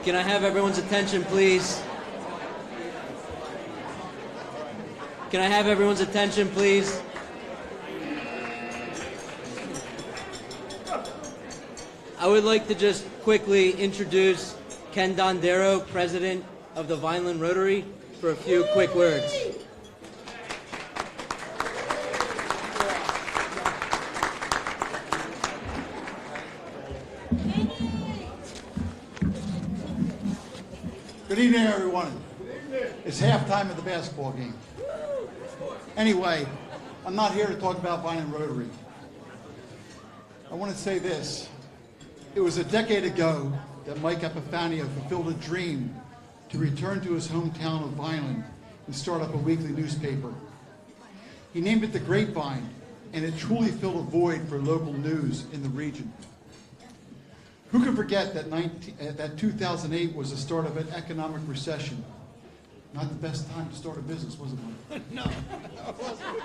Can I have everyone's attention, please? Can I have everyone's attention, please? I would like to just quickly introduce Ken Dondero, President of the Vineland Rotary, for a few quick words. Good evening, everyone. It's halftime of the basketball game. Anyway, I'm not here to talk about Vineland Rotary. I want to say this. It was a decade ago that Mike Epifanio fulfilled a dream to return to his hometown of Vineland and start up a weekly newspaper. He named it The Grapevine, and it truly filled a void for local news in the region. Who can forget that 2008 was the start of an economic recession? Not the best time to start a business, was it, Mike? No, it wasn't.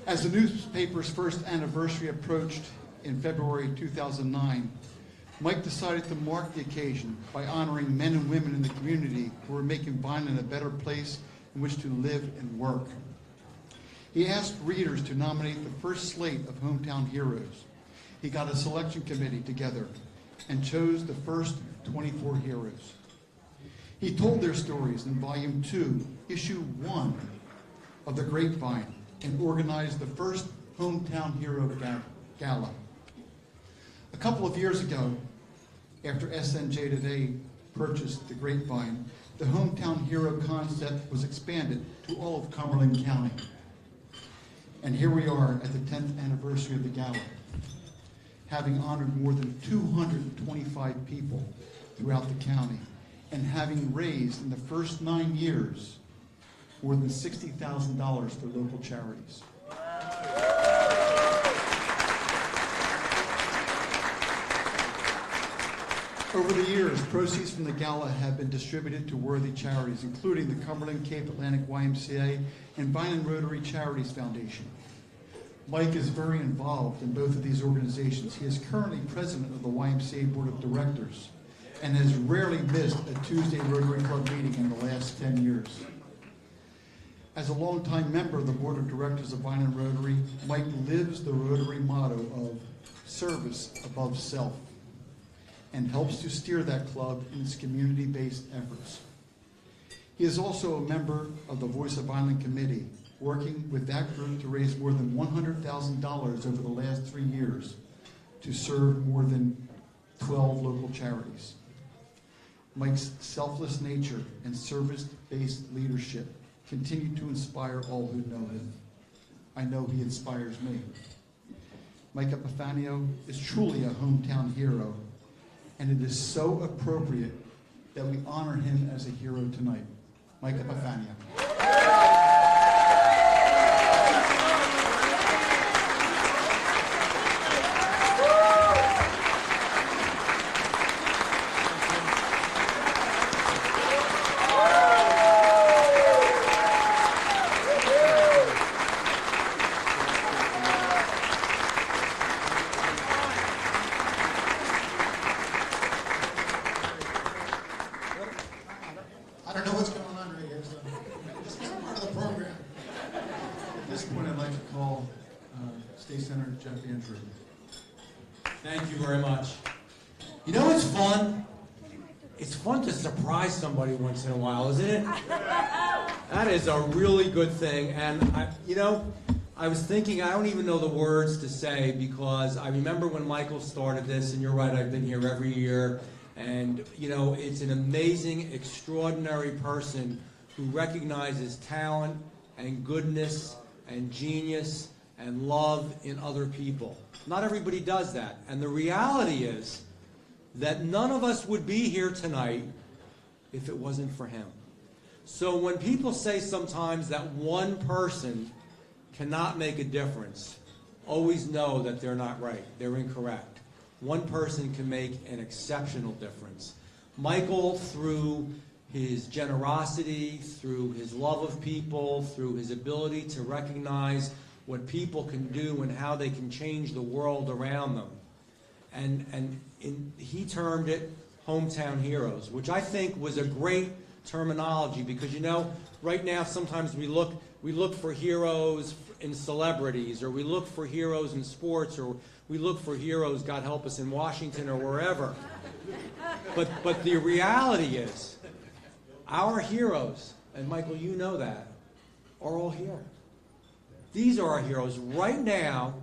As the newspaper's first anniversary approached in February 2009, Mike decided to mark the occasion by honoring men and women in the community who were making Vineland a better place in which to live and work. He asked readers to nominate the first slate of hometown heroes. He got a selection committee together and chose the first 24 heroes. He told their stories in Volume 2, Issue 1 of The Grapevine, and organized the first Hometown Hero Gala. A couple of years ago, after SNJ Today purchased The Grapevine, the Hometown Hero concept was expanded to all of Cumberland County. And here we are at the 10th anniversary of the gala, having honored more than 225 people throughout the county, and having raised in the first 9 years more than $60,000 for local charities. Over the years, proceeds from the gala have been distributed to worthy charities, including the Cumberland Cape Atlantic YMCA and Vineland Rotary Charities Foundation. Mike is very involved in both of these organizations. He is currently president of the YMCA Board of Directors and has rarely missed a Tuesday Rotary Club meeting in the last 10 years. As a longtime member of the Board of Directors of Vineland Rotary, Mike lives the Rotary motto of service above self and helps to steer that club in its community-based efforts. He is also a member of the Voice of Vineland Committee, working with that group to raise more than $100,000 over the last 3 years to serve more than 12 local charities. Mike's selfless nature and service-based leadership continue to inspire all who know him. I know he inspires me. Mike Epifanio is truly a hometown hero, and it is so appropriate that we honor him as a hero tonight. Mike Epifanio. I don't know what's going on right here, so this is part of the program. At this point, I'd like to call State Senator Jeff Andrew. Thank you very much. You know what's fun? It's fun to surprise somebody once in a while, isn't it? That is a really good thing. And I was thinking, I don't even know the words to say, because I remember when Michael started this, and you're right, I've been here every year. And, it's an amazing, extraordinary person who recognizes talent and goodness and genius and love in other people. Not everybody does that. And the reality is that none of us would be here tonight if it wasn't for him. So when people say sometimes that one person cannot make a difference, always know that they're not right. They're incorrect. One person can make an exceptional difference. Michael, through his generosity, through his love of people, through his ability to recognize what people can do and how they can change the world around them. And he termed it hometown heroes, which I think was a great terminology because, you know, right now sometimes we look for heroes in celebrities, or we look for heroes in sports, or we look for heroes, God help us, in Washington or wherever. But the reality is, our heroes, and Michael, you know that, are all here. These are our heroes right now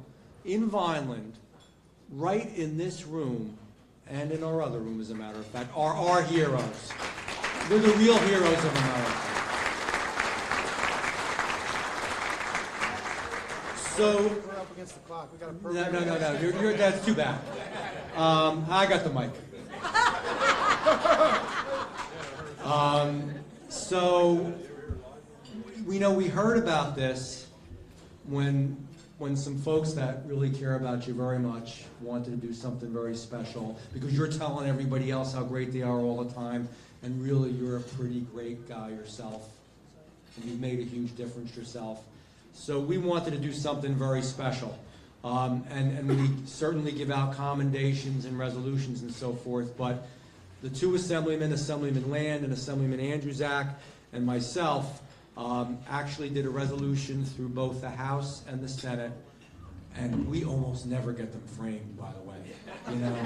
in Vineland, right in this room, and in our other room, as a matter of fact, are our heroes. They're the real heroes of America. So, We're up against the clock. We got a program. no. That's too bad. I got the mic. So, we heard about this when some folks that really care about you very much wanted to do something very special, because you're telling everybody else how great they are all the time, and really you're a pretty great guy yourself, and you've made a huge difference yourself. So we wanted to do something very special. And we certainly give out commendations and resolutions and so forth, but the two assemblymen, Assemblyman Land and Assemblyman Andrewzak, and myself, actually did a resolution through both the House and the Senate, and we almost never get them framed, by the way, you know,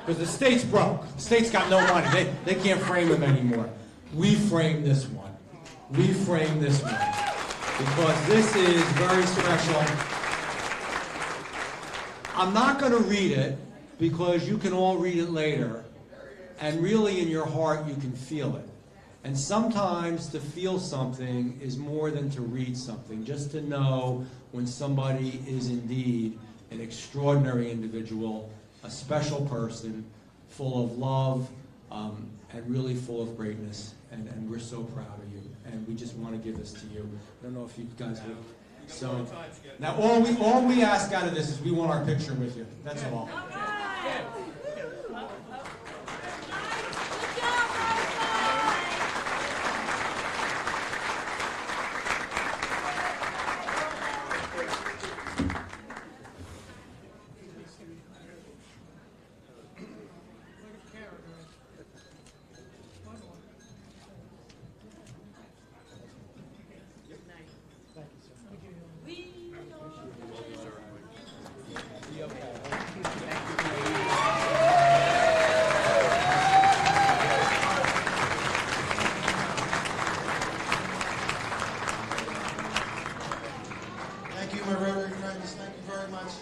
because the state's broke. The state's got no money. They can't frame them anymore. We framed this one. We framed this one because this is very special. I'm not going to read it because you can all read it later, and really in your heart you can feel it. And sometimes to feel something is more than to read something, just to know when somebody is indeed an extraordinary individual, a special person, full of love, and really full of greatness. And we're so proud of you, and we just want to give this to you. I don't know if you guys would. So now all we ask out of this is we want our picture with you. That's all. Thank you, my Rotary friends. Thank you very much.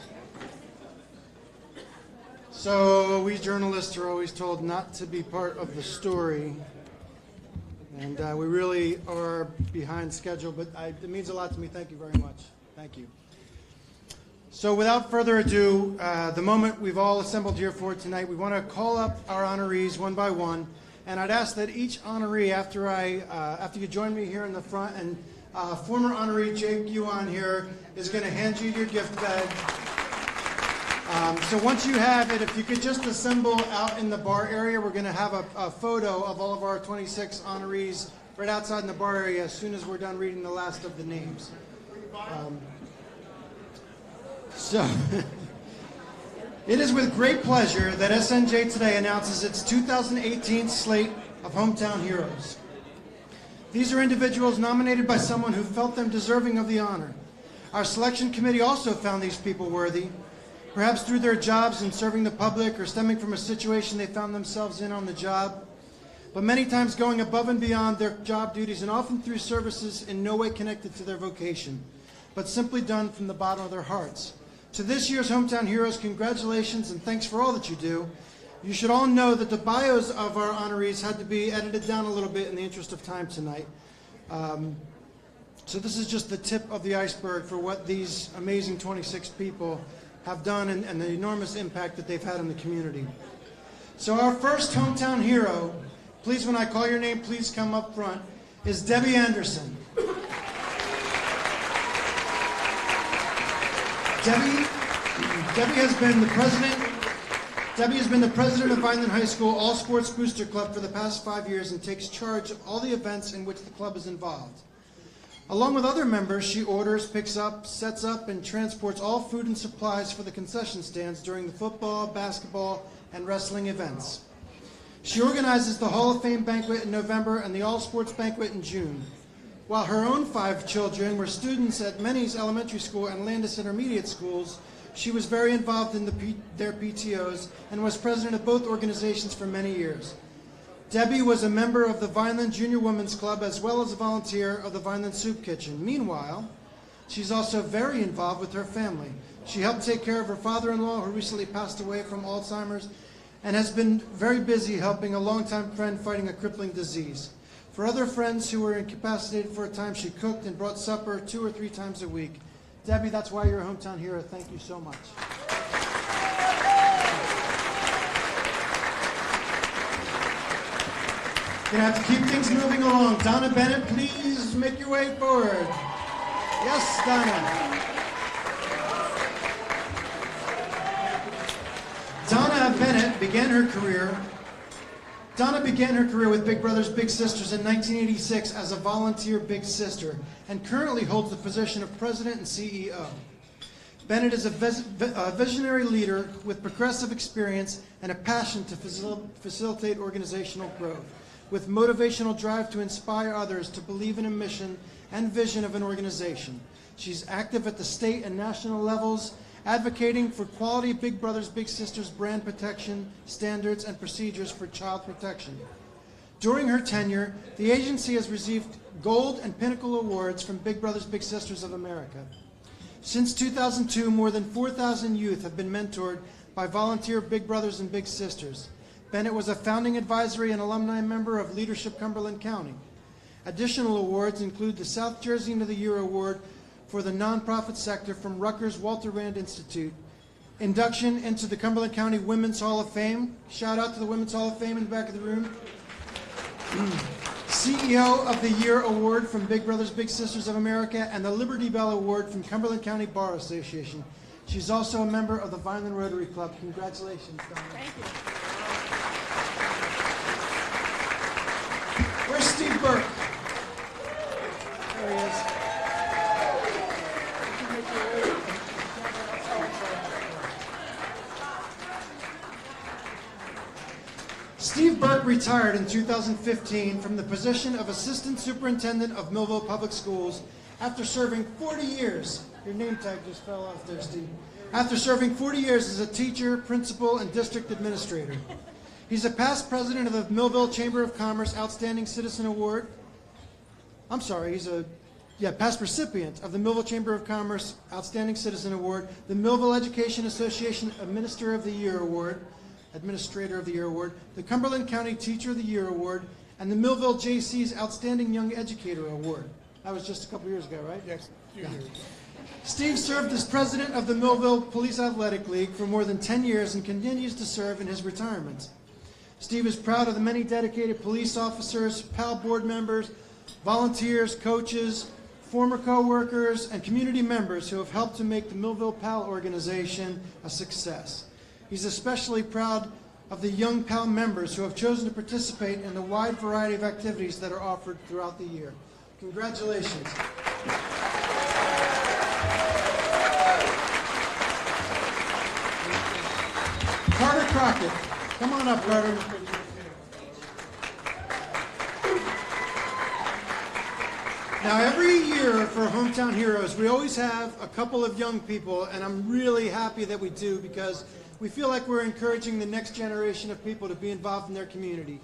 So we journalists are always told not to be part of the story, and we really are behind schedule, but it means a lot to me. Thank you very much. Thank you. So without further ado, the moment we've all assembled here for tonight, we want to call up our honorees one by one, and I'd ask that each honoree, after you join me here in the front, and former honoree Jake Yuan here is going to hand you your gift bag. So once you have it, if you could just assemble out in the bar area, we're going to have a photo of all of our 26 honorees right outside in the bar area as soon as we're done reading the last of the names. So, it is with great pleasure that SNJ today announces its 2018 slate of Hometown Heroes. These are individuals nominated by someone who felt them deserving of the honor. Our selection committee also found these people worthy, perhaps through their jobs in serving the public or stemming from a situation they found themselves in on the job, but many times going above and beyond their job duties, and often through services in no way connected to their vocation, but simply done from the bottom of their hearts. To this year's Hometown Heroes, congratulations and thanks for all that you do. You should all know that the bios of our honorees had to be edited down a little bit in the interest of time tonight. So this is just the tip of the iceberg for what these amazing 26 people have done and the enormous impact that they've had in the community. So our first Hometown Hero, please, when I call your name, please come up front, is Debbie Anderson. Debbie has been the president of Vineland High School All Sports Booster Club for the past 5 years and takes charge of all the events in which the club is involved. Along with other members, she orders, picks up, sets up, and transports all food and supplies for the concession stands during the football, basketball, and wrestling events. She organizes the Hall of Fame banquet in November and the All Sports banquet in June. While her own 5 children were students at Menny's Elementary School and Landis Intermediate Schools, she was very involved in their PTOs and was president of both organizations for many years. Debbie was a member of the Vineland Junior Women's Club as well as a volunteer of the Vineland Soup Kitchen. Meanwhile, she's also very involved with her family. She helped take care of her father-in-law, who recently passed away from Alzheimer's, and has been very busy helping a longtime friend fighting a crippling disease. For other friends who were incapacitated for a time, she cooked and brought supper 2 or 3 times a week. Debbie, that's why you're a hometown hero. Thank you so much. Gonna have to keep things moving along. Donna Bennett, please make your way forward. Yes, Donna. Donna began her career with Big Brothers Big Sisters in 1986 as a volunteer Big Sister and currently holds the position of President and CEO. Bennett is a visionary leader with progressive experience and a passion to facilitate organizational growth, with motivational drive to inspire others to believe in a mission and vision of an organization. She's active at the state and national levels, advocating for quality Big Brothers Big Sisters brand protection standards and procedures for child protection. During her tenure, the agency has received Gold and Pinnacle Awards from Big Brothers Big Sisters of America. Since 2002, more than 4,000 youth have been mentored by volunteer Big Brothers and Big Sisters. Bennett was a founding advisory and alumni member of Leadership Cumberland County. Additional awards include the South Jerseyan of the Year Award for the nonprofit sector from Rutgers Walter Rand Institute, induction into the Cumberland County Women's Hall of Fame. Shout out to the Women's Hall of Fame in the back of the room. CEO of the Year Award from Big Brothers Big Sisters of America and the Liberty Bell Award from Cumberland County Bar Association. She's also a member of the Vineland Rotary Club. Congratulations, Donna. Thank you. Where's Steve Burke? There he is. Steve Burke retired in 2015 from the position of Assistant Superintendent of Millville Public Schools after serving 40 years. Your name tag just fell off there, Steve. After serving 40 years as a teacher, principal, and district administrator. He's a past president of the Millville Chamber of Commerce Outstanding Citizen Award. I'm sorry, he's a past recipient of the Millville Chamber of Commerce Outstanding Citizen Award, the Millville Education Association Administrator of the Year Award, the Cumberland County Teacher of the Year Award, and the Millville JC's Outstanding Young Educator Award. That was just a couple years ago, right? Yes, a few years. Steve served as president of the Millville Police Athletic League for more than 10 years and continues to serve in his retirement. Steve is proud of the many dedicated police officers, PAL board members, volunteers, coaches, former co-workers, and community members who have helped to make the Millville PAL organization a success. He's especially proud of the young PAL members who have chosen to participate in the wide variety of activities that are offered throughout the year. Congratulations. Carter Crockett. Come on up, Carter. Now, every year for Hometown Heroes, we always have a couple of young people, and I'm really happy that we do because we feel like we're encouraging the next generation of people to be involved in their community.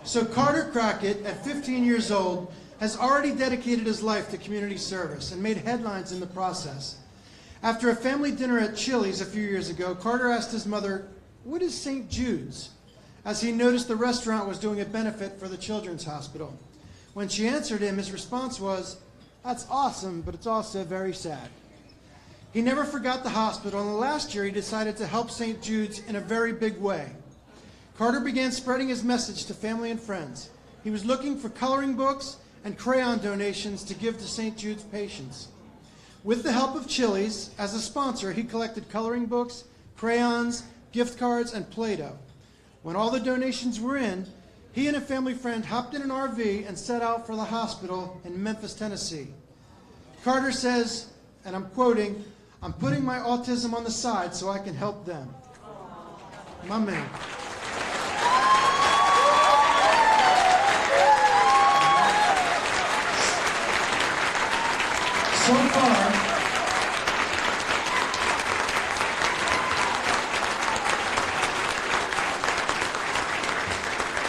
So Carter Crockett, at 15 years old, has already dedicated his life to community service and made headlines in the process. After a family dinner at Chili's a few years ago, Carter asked his mother, "What is St. Jude's?" as he noticed the restaurant was doing a benefit for the Children's Hospital. When she answered him, his response was, "That's awesome, but it's also very sad." He never forgot the hospital, and last year he decided to help St. Jude's in a very big way. Carter began spreading his message to family and friends. He was looking for coloring books and crayon donations to give to St. Jude's patients. With the help of Chili's, as a sponsor, he collected coloring books, crayons, gift cards, and Play-Doh. When all the donations were in, he and a family friend hopped in an RV and set out for the hospital in Memphis, Tennessee. Carter says, and I'm quoting, "I'm putting my autism on the side so I can help them." My man.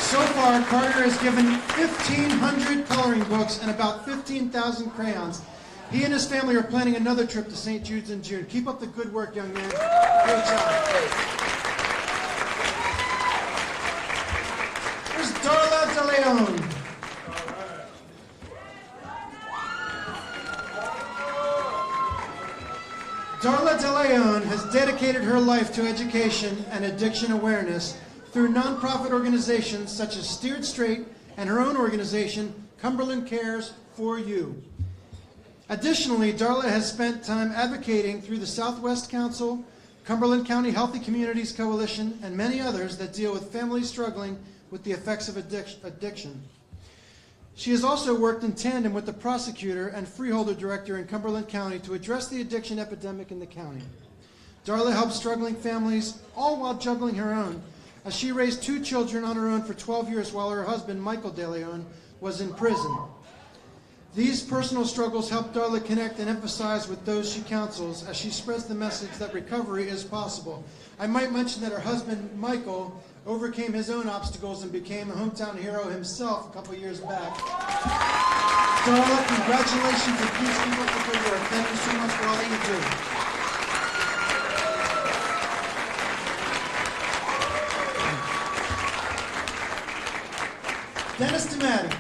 So far, Carter has given 1,500 coloring books and about 15,000 crayons. He and his family are planning another trip to St. Jude's in June. Keep up the good work, young man. Great job. Here's Darla De Leon. Darla De Leon has dedicated her life to education and addiction awareness through nonprofit organizations such as Steered Straight and her own organization, Cumberland Cares for You. Additionally, Darla has spent time advocating through the Southwest Council, Cumberland County Healthy Communities Coalition, and many others that deal with families struggling with the effects of addiction. She has also worked in tandem with the prosecutor and freeholder director in Cumberland County to address the addiction epidemic in the county. Darla helps struggling families, all while juggling her own, as she raised 2 children on her own for 12 years while her husband, Michael De Leon, was in prison. These personal struggles help Darla connect and emphasize with those she counsels as she spreads the message that recovery is possible. I might mention that her husband, Michael, overcame his own obstacles and became a hometown hero himself a couple years back. Darla, congratulations and please keep up the good work. Thank you so much for all that you do. Dennis DeMatti.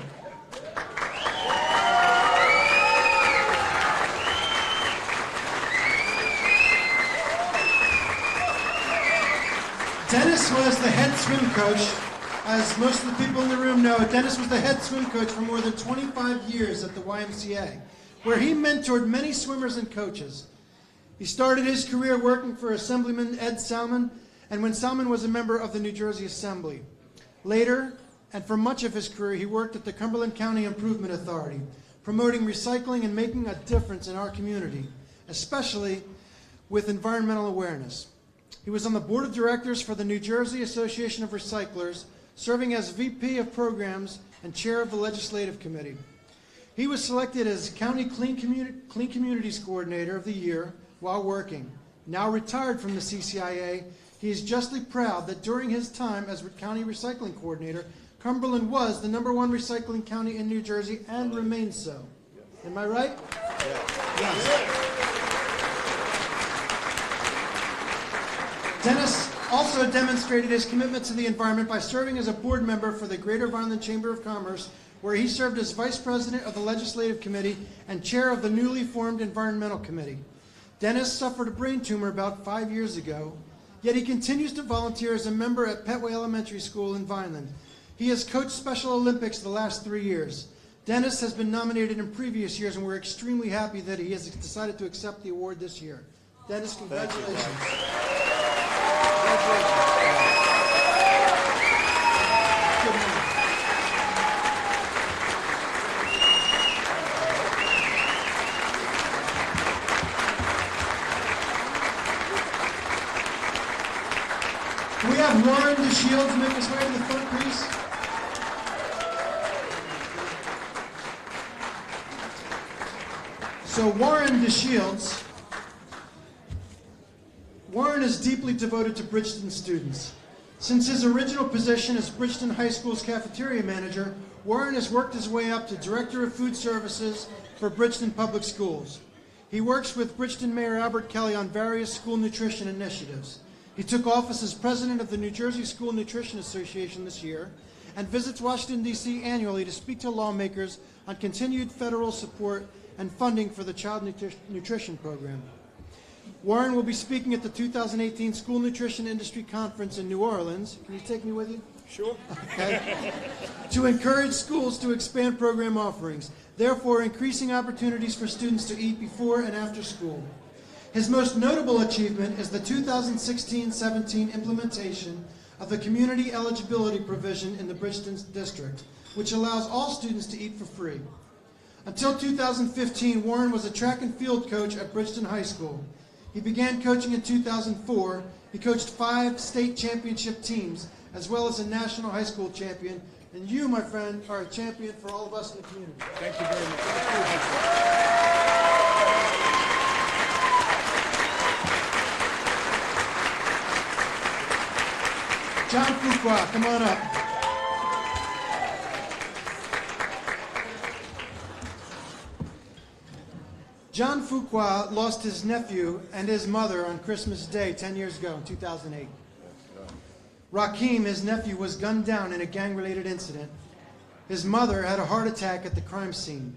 Dennis was the head swim coach. As most of the people in the room know, Dennis was the head swim coach for more than 25 years at the YMCA, where he mentored many swimmers and coaches. He started his career working for Assemblyman Ed Salmon, and when Salmon was a member of the New Jersey Assembly. Later, and for much of his career, he worked at the Cumberland County Improvement Authority, promoting recycling and making a difference in our community, especially with environmental awareness. He was on the board of directors for the New Jersey Association of Recyclers, serving as VP of Programs and chair of the Legislative Committee. He was selected as County Clean Communities Coordinator of the Year while working. Now retired from the CCIA, he is justly proud that during his time as County Recycling Coordinator, Cumberland was the #1 recycling county in New Jersey and remains so. Am I right? Yes. Dennis also demonstrated his commitment to the environment by serving as a board member for the Greater Vineland Chamber of Commerce, where he served as vice president of the Legislative Committee and chair of the newly formed Environmental Committee. Dennis suffered a brain tumor about 5 years ago, yet he continues to volunteer as a member at Petway Elementary School in Vineland. He has coached Special Olympics the last 3 years. Dennis has been nominated in previous years, and we're extremely happy that he has decided to accept the award this year. Dennis, congratulations. Can we have Warren DeShields make his way to the front, please? So Warren DeShields, Warren is deeply devoted to Bridgeton students. Since his original position as Bridgeton High School's cafeteria manager, Warren has worked his way up to Director of Food Services for Bridgeton Public Schools. He works with Bridgeton Mayor Albert Kelly on various school nutrition initiatives. He took office as president of the New Jersey School Nutrition Association this year and visits Washington, D.C. annually to speak to lawmakers on continued federal support and funding for the Child Nutrition Program. Warren will be speaking at the 2018 School Nutrition Industry Conference in New Orleans. Can you take me with you? Sure. Okay. To encourage schools to expand program offerings, therefore increasing opportunities for students to eat before and after school. His most notable achievement is the 2016-17 implementation of the community eligibility provision in the Bridgeton district, which allows all students to eat for free. Until 2015, Warren was a track and field coach at Bridgeton High School. He began coaching in 2004. He coached 5 state championship teams, as well as a national high school champion. And you, my friend, are a champion for all of us in the community. Thank you very much. John Fuqua, come on up. John Fuqua lost his nephew and his mother on Christmas Day 10 years ago in 2008. Rakim, his nephew, was gunned down in a gang-related incident. His mother had a heart attack at the crime scene.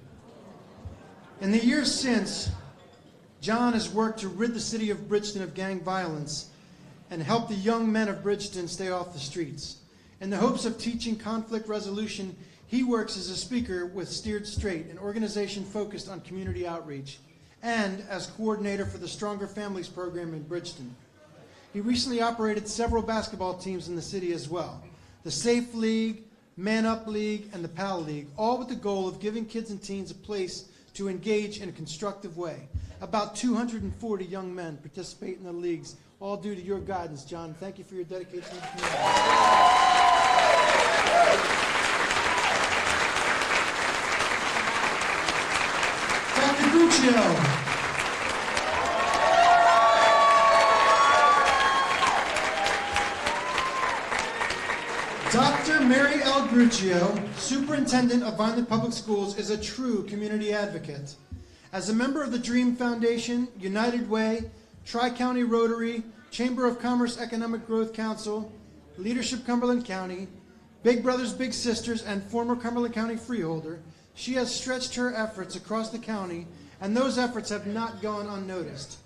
In the years since, John has worked to rid the city of Bridgeton of gang violence and help the young men of Bridgeton stay off the streets. In the hopes of teaching conflict resolution, he works as a speaker with Steered Straight, an organization focused on community outreach, and as coordinator for the Stronger Families program in Bridgeton. He recently operated several basketball teams in the city as well, the Safe League, Man Up League, and the PAL League, all with the goal of giving kids and teens a place to engage in a constructive way. About 240 young men participate in the leagues, all due to your guidance, John. Thank you for your dedication to the community. Dr. Gruccio. Dr. Mary L. Gruccio, Superintendent of Vineland Public Schools, is a true community advocate. As a member of the Dream Foundation, United Way, Tri-County Rotary, Chamber of Commerce Economic Growth Council, Leadership Cumberland County, Big Brothers Big Sisters, and former Cumberland County freeholder, she has stretched her efforts across the county, and those efforts have not gone unnoticed.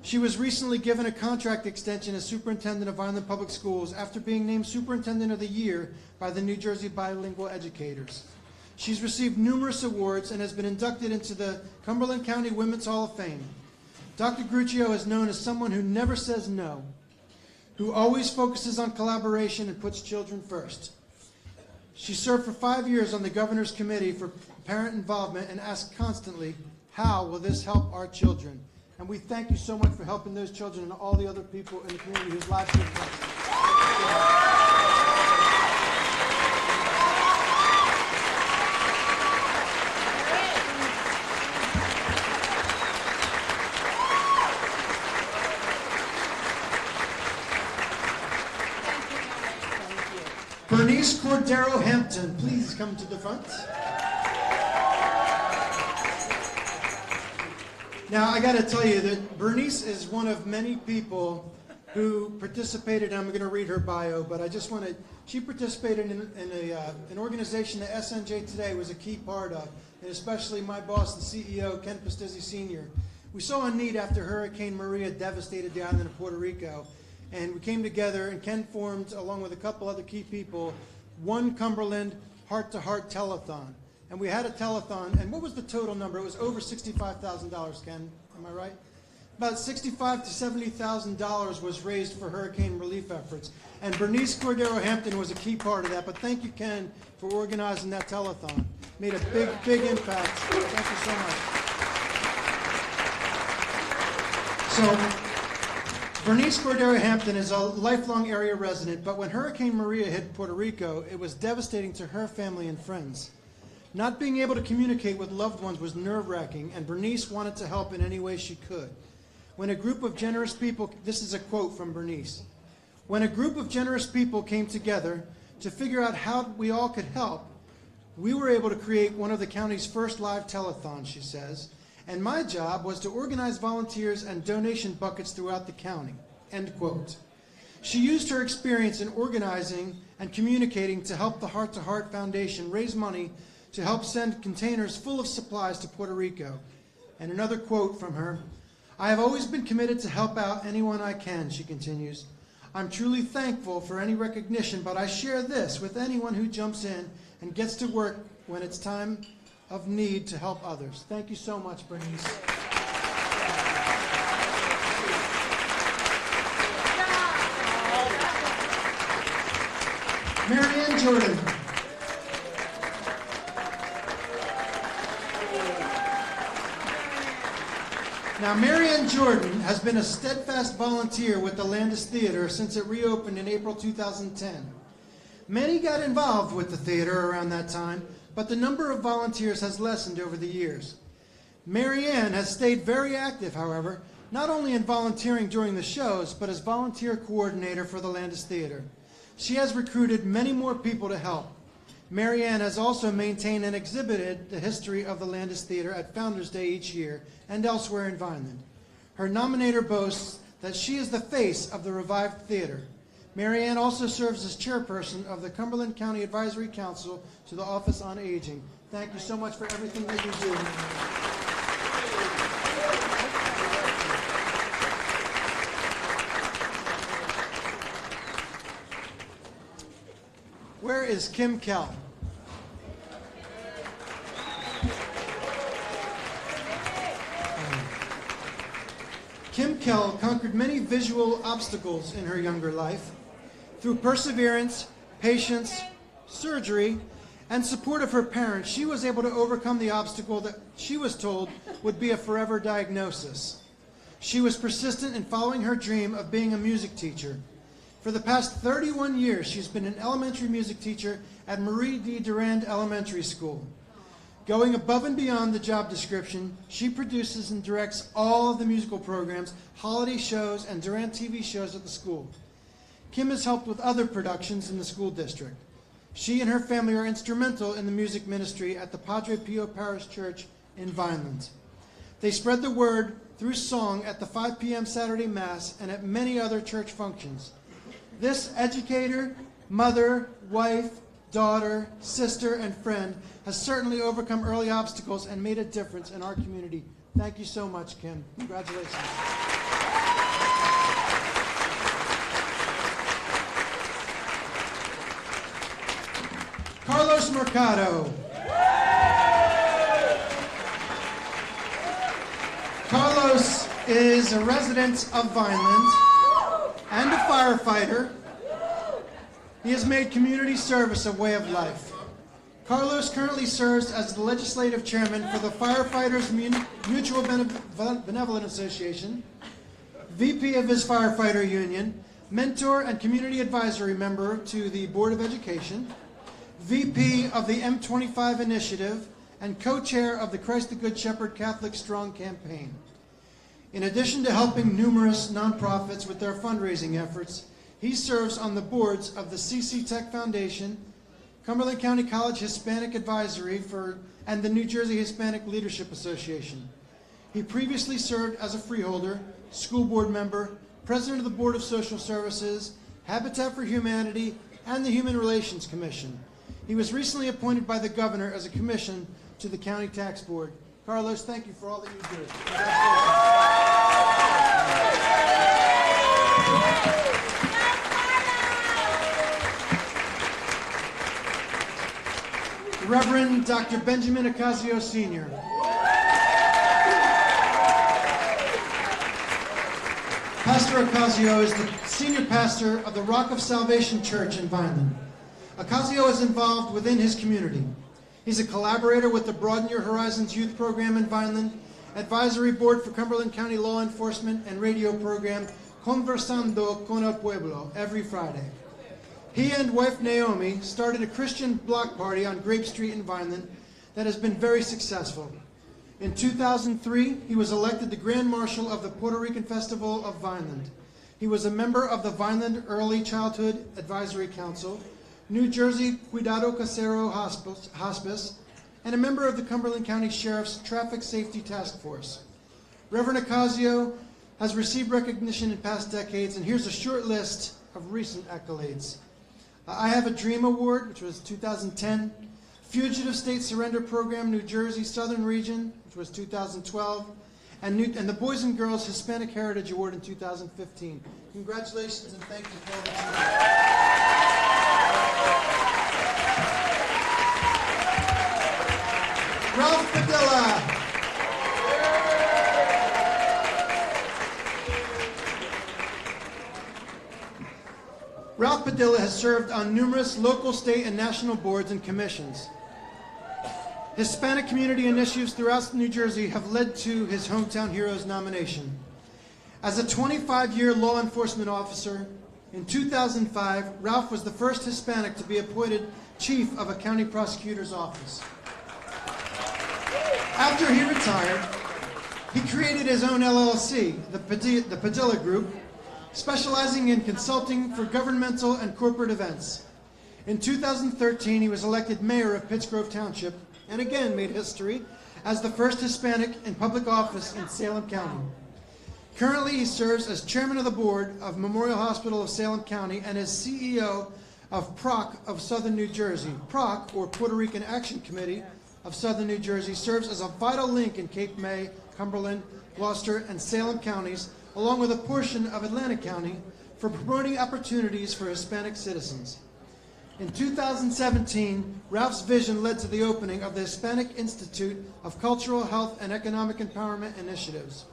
She was recently given a contract extension as Superintendent of Vineland Public Schools after being named Superintendent of the Year by the New Jersey Bilingual Educators. She's received numerous awards and has been inducted into the Cumberland County Women's Hall of Fame. Dr. Gruccio is known as someone who never says no, who always focuses on collaboration and puts children first. She served for 5 years on the Governor's Committee for Parent Involvement and asked constantly, how will this help our children? And we thank you so much for helping those children and all the other people in the community whose lives have been touched. Bernice Cordero Hampton, please come to the front. Now, I got to tell you that Bernice is one of many people who participated. I'm going to read her bio, but I just want to. She participated in an organization that SNJ today was a key part of, and especially my boss, the CEO, Ken Pastizzi Sr. We saw a need after Hurricane Maria devastated the island of Puerto Rico, and we came together, and Ken formed, along with a couple other key people, One Cumberland Heart-to-Heart Telethon. And we had a telethon, and what was the total number? It was over $65,000, Ken, am I right? About $65,000 to $70,000 was raised for hurricane relief efforts. And Bernice Cordero Hampton was a key part of that, but thank you, Ken, for organizing that telethon. Made a big, big impact. Thank you so much. So, Bernice Cordero Hampton is a lifelong area resident, but when Hurricane Maria hit Puerto Rico, it was devastating to her family and friends. Not being able to communicate with loved ones was nerve-wracking, and Bernice wanted to help in any way she could. When a group of generous people, this is a quote from Bernice, when a group of generous people came together to figure out how we all could help, we were able to create one of the county's first live telethons, she says, and my job was to organize volunteers and donation buckets throughout the county, end quote. She used her experience in organizing and communicating to help the Heart to Heart Foundation raise money to help send containers full of supplies to Puerto Rico. And another quote from her, I have always been committed to help out anyone I can, she continues. I'm truly thankful for any recognition, but I share this with anyone who jumps in and gets to work when it's time of need to help others. Thank you so much, Bernice. Marianne Jordan. Now, Marianne Jordan has been a steadfast volunteer with the Landis Theater since it reopened in April 2010. Many got involved with the theater around that time, but the number of volunteers has lessened over the years. Marianne has stayed very active, however, not only in volunteering during the shows, but as volunteer coordinator for the Landis Theater. She has recruited many more people to help. Mary Ann has also maintained and exhibited the history of the Landis Theater at Founders Day each year and elsewhere in Vineland. Her nominator boasts that she is the face of the revived theater. Mary Ann also serves as chairperson of the Cumberland County Advisory Council to the Office on Aging. Thank you so much for everything that you do. Where is Kim Kell? Kim Kell conquered many visual obstacles in her younger life. Through perseverance, patience, surgery, and support of her parents, she was able to overcome the obstacle that she was told would be a forever diagnosis. She was persistent in following her dream of being a music teacher. For the past 31 years, she's been an elementary music teacher at Marie D. Durand Elementary School. Going above and beyond the job description, she produces and directs all of the musical programs, holiday shows, and Durand TV shows at the school. Kim has helped with other productions in the school district. She and her family are instrumental in the music ministry at the Padre Pio Parish Church in Vineland. They spread the word through song at the 5 p.m. Saturday Mass and at many other church functions. This educator, mother, wife, daughter, sister, and friend has certainly overcome early obstacles and made a difference in our community. Thank you so much, Kim. Congratulations. Carlos Mercado. Carlos is a resident of Vineland and a firefighter. He has made community service a way of life. Carlos currently serves as the legislative chairman for the Firefighters Mutual Benevolent Association, VP of his firefighter union, mentor and community advisory member to the Board of Education, VP of the M25 Initiative, and co-chair of the Christ the Good Shepherd Catholic Strong campaign. In addition to helping numerous nonprofits with their fundraising efforts, he serves on the boards of the CC Tech Foundation, Cumberland County College Hispanic Advisory and the New Jersey Hispanic Leadership Association. He previously served as a freeholder, school board member, president of the Board of Social Services, Habitat for Humanity, and the Human Relations Commission. He was recently appointed by the governor as a commission to the County Tax Board. Carlos, thank you for all that you do. Reverend Dr. Benjamin Ocasio Sr. Pastor Ocasio is the senior pastor of the Rock of Salvation Church in Vineland. Ocasio is involved within his community. He's a collaborator with the Broaden Your Horizons youth program in Vineland, advisory board for Cumberland County Law Enforcement, and radio program Conversando con el Pueblo every Friday. He and wife Naomi started a Christian block party on Grape Street in Vineland that has been very successful. In 2003, he was elected the Grand Marshal of the Puerto Rican Festival of Vineland. He was a member of the Vineland Early Childhood Advisory Council, New Jersey Cuidado Casero Hospice, and a member of the Cumberland County Sheriff's Traffic Safety Task Force. Reverend Ocasio has received recognition in past decades, and here's a short list of recent accolades. I Have a Dream Award, which was 2010, Fugitive State Surrender Program, New Jersey Southern Region, which was 2012, and the Boys and Girls Hispanic Heritage Award in 2015. Congratulations and thank you for all that you do. Ralph Padilla. Ralph Padilla has served on numerous local, state, and national boards and commissions. Hispanic community initiatives throughout New Jersey have led to his Hometown Heroes nomination. As a 25-year law enforcement officer, in 2005, Ralph was the first Hispanic to be appointed chief of a county prosecutor's office. After he retired, he created his own LLC, the Padilla Group, specializing in consulting for governmental and corporate events. In 2013, he was elected mayor of Pittsgrove Township and again made history as the first Hispanic in public office in Salem County. Currently, he serves as chairman of the board of Memorial Hospital of Salem County and as CEO of PROC of Southern New Jersey. PROC, or Puerto Rican Action Committee of Southern New Jersey, serves as a vital link in Cape May, Cumberland, Gloucester, and Salem counties, along with a portion of Atlantic County, for promoting opportunities for Hispanic citizens. In 2017, Ralph's vision led to the opening of the Hispanic Institute of Cultural, Health, and Economic Empowerment Initiatives.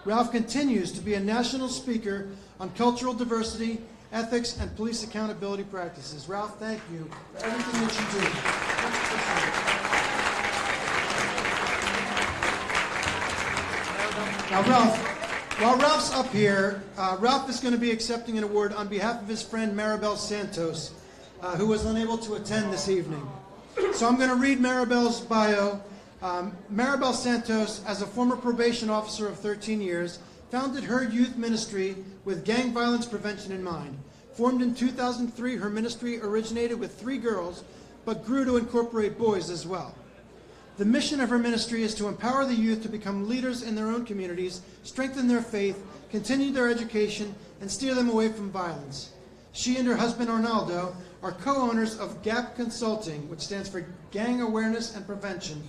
Ralph continues to be a national speaker on cultural diversity, ethics, and police accountability practices. Ralph, thank you for everything that you do. Now, Ralph, while Ralph's up here, Ralph is going to be accepting an award on behalf of his friend Maribel Santos, who was unable to attend this evening. So I'm going to read Maribel's bio. Maribel Santos, as a former probation officer of 13 years, founded her youth ministry with gang violence prevention in mind. Formed in 2003, her ministry originated with 3 girls, but grew to incorporate boys as well. The mission of her ministry is to empower the youth to become leaders in their own communities, strengthen their faith, continue their education, and steer them away from violence. She and her husband Arnaldo are co-owners of GAP Consulting, which stands for Gang Awareness and Prevention,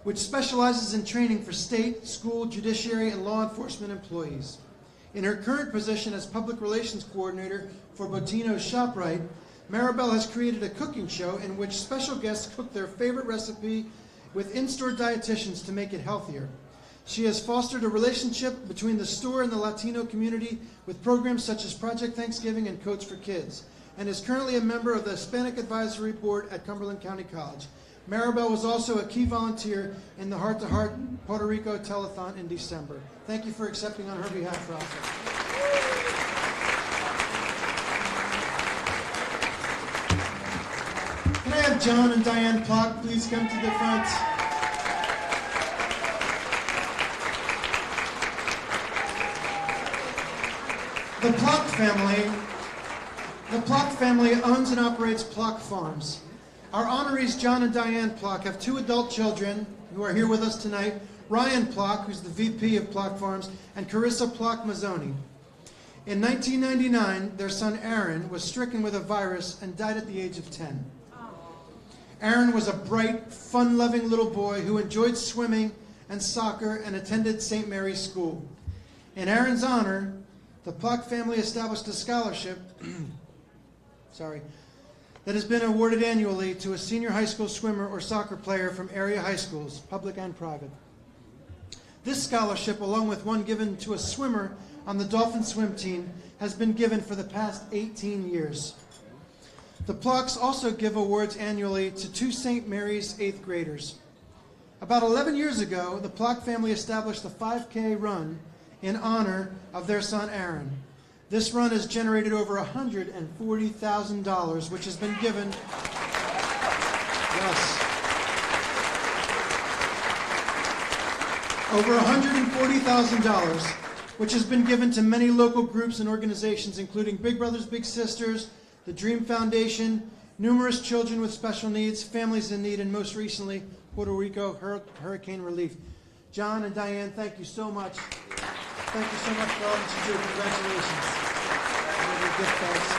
which specializes in training for state, school, judiciary, and law enforcement employees. In her current position as public relations coordinator for Botino's ShopRite, Maribel has created a cooking show in which special guests cook their favorite recipe with in-store dietitians to make it healthier. She has fostered a relationship between the store and the Latino community with programs such as Project Thanksgiving and Coats for Kids, and is currently a member of the Hispanic Advisory Board at Cumberland County College. Maribel was also a key volunteer in the Heart to Heart Puerto Rico Telethon in December. Thank you for accepting on her behalf, Ralph. Can I have John and Diane Plock please come to the front? The Plock family owns and operates Plock Farms. Our honorees, John and Diane Plock, have 2 adult children who are here with us tonight, Ryan Plock, who's the VP of Plock Farms, and Carissa Plock Mazzoni. In 1999, their son Aaron was stricken with a virus and died at the age of 10. Aaron was a bright, fun-loving little boy who enjoyed swimming and soccer and attended St. Mary's School. In Aaron's honor, the Plock family established a scholarship that has been awarded annually to a senior high school swimmer or soccer player from area high schools, public and private. This scholarship, along with one given to a swimmer on the Dolphin swim team, has been given for the past 18 years. The Plocks also give awards annually to 2 St. Mary's 8th graders. About 11 years ago, the Plock family established a 5K run in honor of their son Aaron. This run has generated over $140,000, which has been given. Yes. Over $140,000, which has been given to many local groups and organizations, including Big Brothers Big Sisters, the Dream Foundation, numerous children with special needs, families in need, and most recently, Puerto Rico Hurricane Relief. John and Diane, thank you so much. Thank you so much for all that you do. Congratulations. Your gift bags.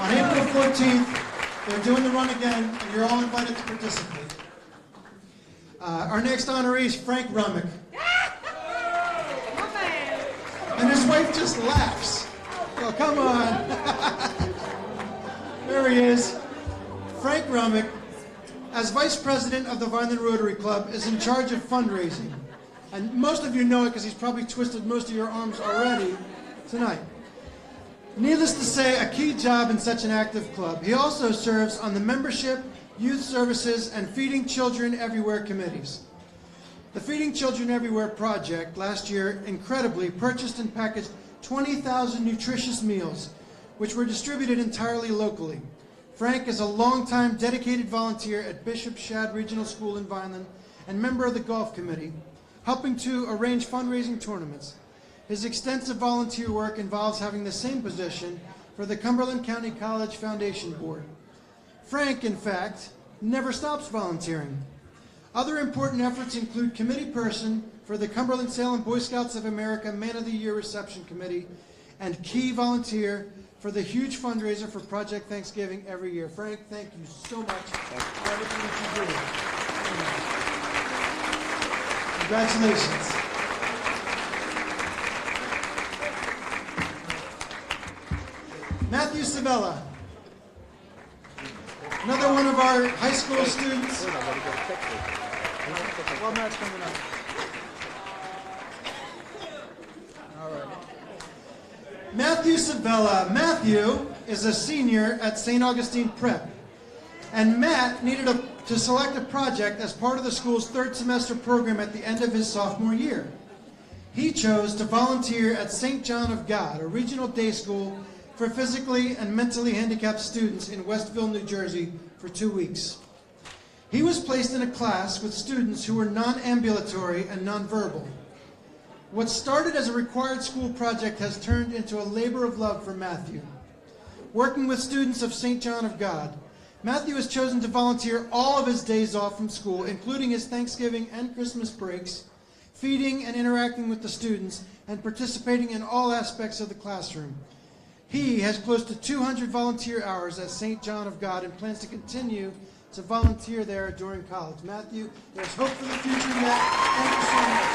On April 14th, they're doing the run again, and you're all invited to participate. Our next honoree is Frank Rummick. And his wife just laughs. Oh, come on. There he is. Frank Rummick, as vice president of the Vineland Rotary Club, is in charge of fundraising. And most of you know it because he's probably twisted most of your arms already tonight. Needless to say, a key job in such an active club. He also serves on the membership, youth services, and Feeding Children Everywhere committees. The Feeding Children Everywhere project last year incredibly purchased and packaged 20,000 nutritious meals, which were distributed entirely locally. Frank is a longtime dedicated volunteer at Bishop Shad Regional School in Vineland and member of the golf committee. helping to arrange fundraising tournaments. His extensive volunteer work involves having the same position for the Cumberland County College Foundation Board. Frank, in fact, never stops volunteering. Other important efforts include committee person for the Cumberland-Salem Boy Scouts of America Man of the Year Reception Committee and key volunteer for the huge fundraiser for Project Thanksgiving every year. Frank, thank you so much for everything that you do. Congratulations. Matthew Savella, another one of our high school students. Well, Matt's coming up. All right. Matthew Savella. Matthew is a senior at St. Augustine Prep, and Matt needed to select a project as part of the school's third semester program at the end of his sophomore year. He chose to volunteer at St. John of God, a regional day school for physically and mentally handicapped students in Westville, New Jersey, for 2 weeks. He was placed in a class with students who were non-ambulatory and nonverbal. What started as a required school project has turned into a labor of love for Matthew. Working with students of St. John of God, Matthew has chosen to volunteer all of his days off from school, including his Thanksgiving and Christmas breaks, feeding and interacting with the students, and participating in all aspects of the classroom. He has close to 200 volunteer hours at St. John of God and plans to continue to volunteer there during college. Matthew, there's hope for the future yet. Thank you so much.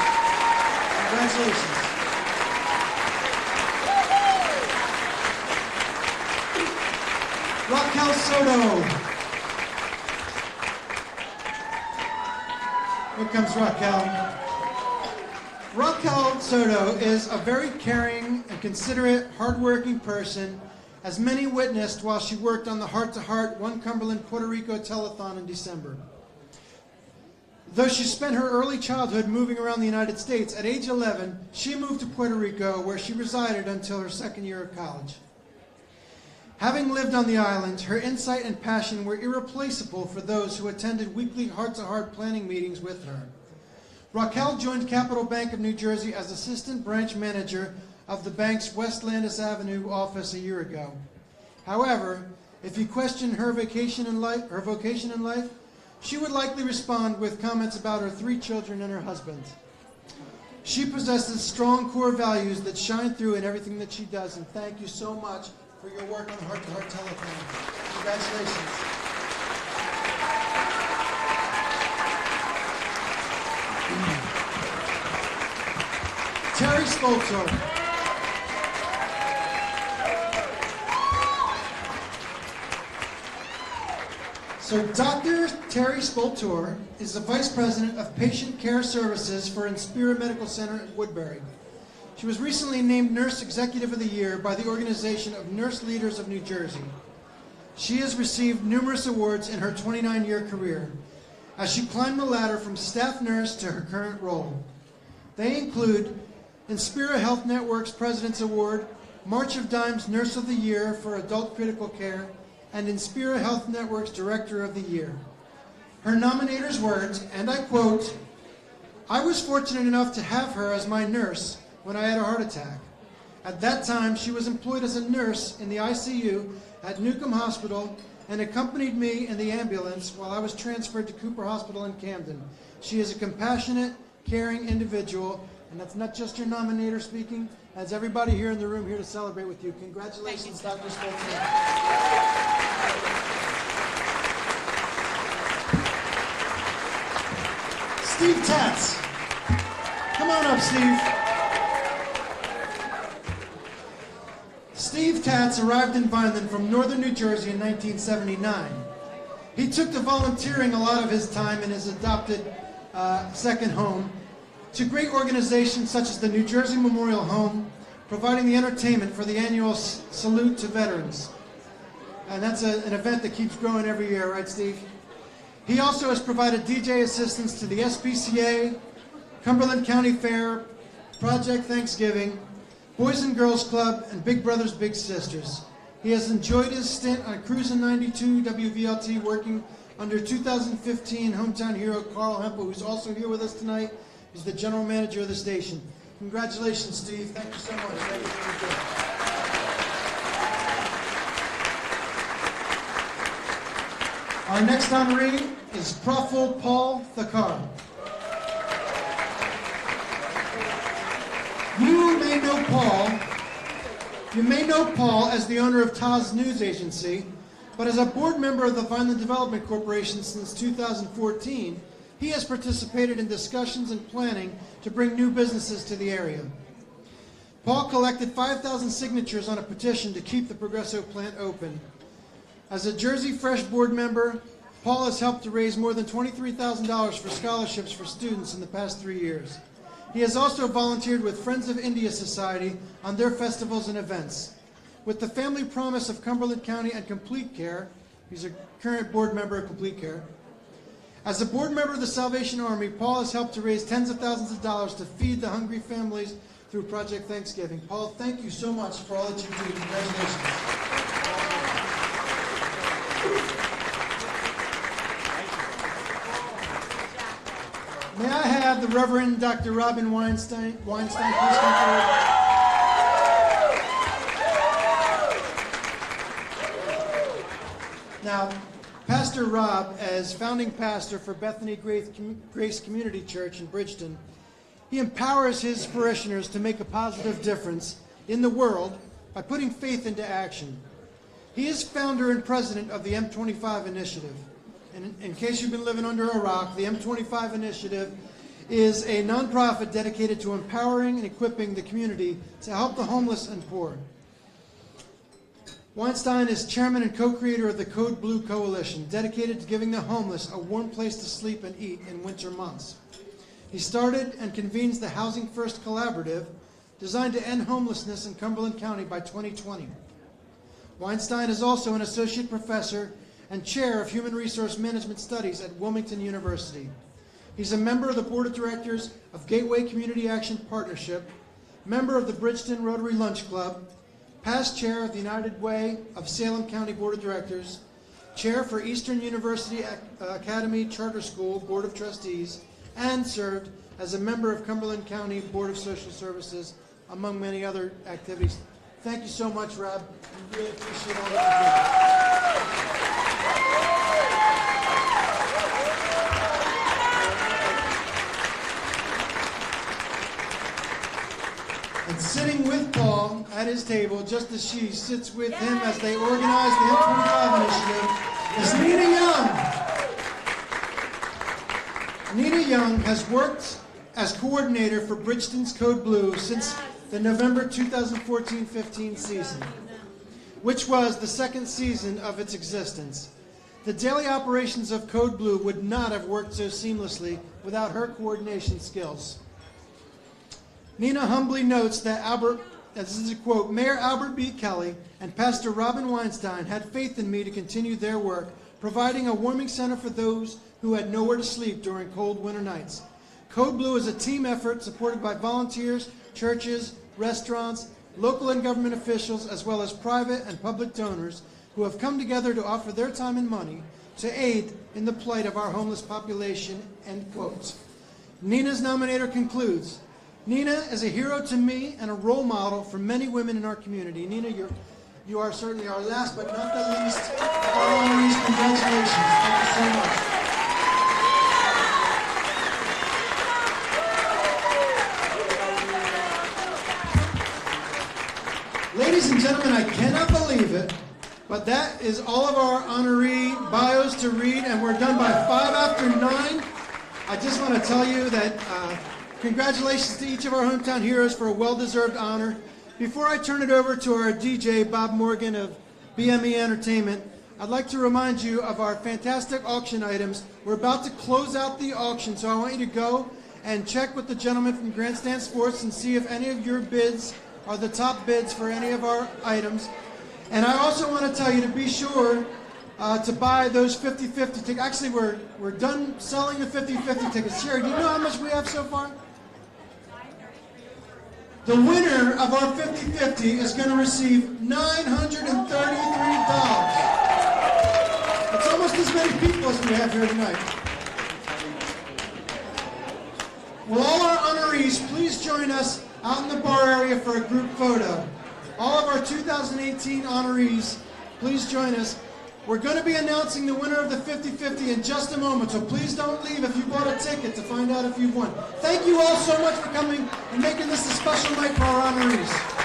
Congratulations. Raquel Soto. Here comes Raquel. Raquel Soto is a very caring and considerate, hardworking person, as many witnessed while she worked on the Heart to Heart One Cumberland Puerto Rico telethon in December. Though she spent her early childhood moving around the United States, at age 11, she moved to Puerto Rico, where she resided until her second year of college. Having lived on the island, her insight and passion were irreplaceable for those who attended weekly heart-to-heart planning meetings with her. Raquel joined Capital Bank of New Jersey as assistant branch manager of the bank's West Landis Avenue office a year ago. However, if you question her vocation in life, she would likely respond with comments about her 3 children and her husband. She possesses strong core values that shine through in everything that she does, and thank you so much for your work on the Heart to Heart telethon. Congratulations. Terry Spolto. So Dr. Terry Spoltor is the Vice President of Patient Care Services for Inspira Medical Center in Woodbury. She was recently named Nurse Executive of the Year by the Organization of Nurse Leaders of New Jersey. She has received numerous awards in her 29-year career as she climbed the ladder from staff nurse to her current role. They include Inspira Health Network's President's Award, March of Dimes Nurse of the Year for Adult Critical Care, and Inspira Health Network's Director of the Year. Her nominator's words, and I quote, "I was fortunate enough to have her as my nurse when I had a heart attack. At that time, she was employed as a nurse in the ICU at Newcomb Hospital and accompanied me in the ambulance while I was transferred to Cooper Hospital in Camden. She is a compassionate, caring individual," and that's not just your nominator speaking, that's everybody here in the room here to celebrate with you. Congratulations, Dr. Spolton. Steve Tatz. Come on up, Steve. Steve Tatz arrived in Vineland from northern New Jersey in 1979. He took to volunteering a lot of his time in his adopted second home to great organizations such as the New Jersey Memorial Home, providing the entertainment for the annual Salute to Veterans. And that's an event that keeps growing every year, right, Steve? He also has provided DJ assistance to the SPCA, Cumberland County Fair, Project Thanksgiving, Boys and Girls Club, and Big Brothers Big Sisters. He has enjoyed his stint on Cruisin' 92 WVLT, working under 2015 hometown hero Carl Hempel, who's also here with us tonight. He's the general manager of the station. Congratulations, Steve. Thank you so much. Thank you for your gift. Our next honoree is Praful Paul Thakar. You may know Paul as the owner of Taz News Agency, but as a board member of the Vineland Development Corporation since 2014, he has participated in discussions and planning to bring new businesses to the area. Paul collected 5,000 signatures on a petition to keep the Progresso plant open. As a Jersey Fresh board member, Paul has helped to raise more than $23,000 for scholarships for students in the past 3 years. He has also volunteered with Friends of India Society on their festivals and events. With the Family Promise of Cumberland County and Complete Care, he's a current board member of Complete Care. As a board member of the Salvation Army, Paul has helped to raise tens of thousands of dollars to feed the hungry families through Project Thanksgiving. Paul, thank you so much for all that you do. Congratulations. May I have the Reverend Dr. Robin Weinstein please come forward? Now, Pastor Rob, as founding pastor for Bethany Grace Community Church in Bridgeton, he empowers his parishioners to make a positive difference in the world by putting faith into action. He is founder and president of the M25 Initiative. And in case you've been living under a rock, the M25 Initiative is a nonprofit dedicated to empowering and equipping the community to help the homeless and poor. Weinstein is chairman and co-creator of the Code Blue Coalition, dedicated to giving the homeless a warm place to sleep and eat in winter months. He started and convenes the Housing First Collaborative, designed to end homelessness in Cumberland County by 2020. Weinstein is also an associate professor and chair of Human Resource Management Studies at Wilmington University. He's a member of the board of directors of Gateway Community Action Partnership, member of the Bridgeton Rotary Lunch Club, past chair of the United Way of Salem County Board of Directors, chair for Eastern University Academy Charter School Board of Trustees, and served as a member of Cumberland County Board of Social Services, among many other activities. Thank you so much, Rob. We really appreciate all that you do. And sitting with Paul at his table, just as she sits with him as they organize the M25 Initiative, is Nina Young. Nina Young has worked as coordinator for Bridgeton's Code Blue since the November 2014-15 season, which was the second season of its existence. The daily operations of Code Blue would not have worked so seamlessly without her coordination skills. Nina humbly notes that this is a quote, Mayor Albert B. Kelly and Pastor Robin Weinstein had faith in me to continue their work, providing a warming center for those who had nowhere to sleep during cold winter nights. Code Blue is a team effort supported by volunteers, churches, restaurants, local and government officials, as well as private and public donors who have come together to offer their time and money to aid in the plight of our homeless population, end quote. Nina's nominator concludes, Nina is a hero to me and a role model for many women in our community. Nina, you are certainly our last but not the least of our honorees. Congratulations. Thank you so much. Ladies and gentlemen, I cannot believe it, but that is all of our honoree bios to read, and we're done by 9:05. I just want to tell you that congratulations to each of our hometown heroes for a well-deserved honor. Before I turn it over to our DJ, Bob Morgan of BME Entertainment, I'd like to remind you of our fantastic auction items. We're about to close out the auction, so I want you to go and check with the gentleman from Grandstand Sports and see if any of your bids are the top bids for any of our items. And I also want to tell you to be sure to buy those 50-50 tickets. Actually, we're done selling the 50-50 tickets. Sherry, do you know how much we have so far? The winner of our 50-50 is going to receive $933. It's almost as many people as we have here tonight. Will all our honorees please join us out in the bar area for a group photo? All of our 2018 honorees, please join us. We're going to be announcing the winner of the 50-50 in just a moment, so please don't leave if you bought a ticket to find out if you've won. Thank you all so much for coming and making this a special night for our honorees.